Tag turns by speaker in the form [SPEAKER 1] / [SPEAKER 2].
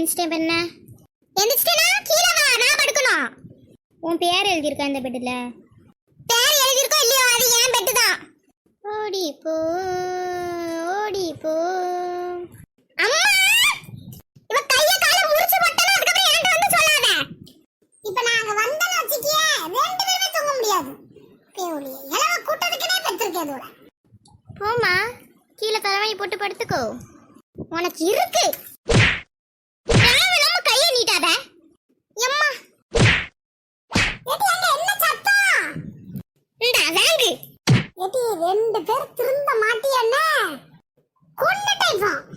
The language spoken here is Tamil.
[SPEAKER 1] எந்திரிச்சிட்டேன் பெண்ண. எந்திரிச்சிட்டேனா கீழே வா, நான் படுக்கணும். உன் பேர் எழுதியிருக்கா இந்த பெட்டில்? பேர் எழுதியிருக்கோ இல்லையோ அது என் பெட்டு தான். ஓடி போ ஓடி போ. அம்மா இவ கைய கால முறிச்சு போட்டனா அதுக்கு அப்புறம் என்கிட்ட வந்து சொல்லாத. இப்போ நாங்க வந்தன வச்சிக்கியே ரெண்டு பேரும் தூங்க முடியாது. பேவுளி எலவ கூட்டதுக்குனே பெற்றிருக்கேதோட. போமா கீழே தலைவணி போட்டு படுத்துக்கோ. உனக்கு இருக்கு. நம்ம கைய நீட்டாத. எம்மா ஏடி அங்க என்ன சத்தம்? இந்தா வாங்கு. ஏடி ரெண்டு பேர் திருந்த மாட்டியேனே. கொன்னுட்டேன்.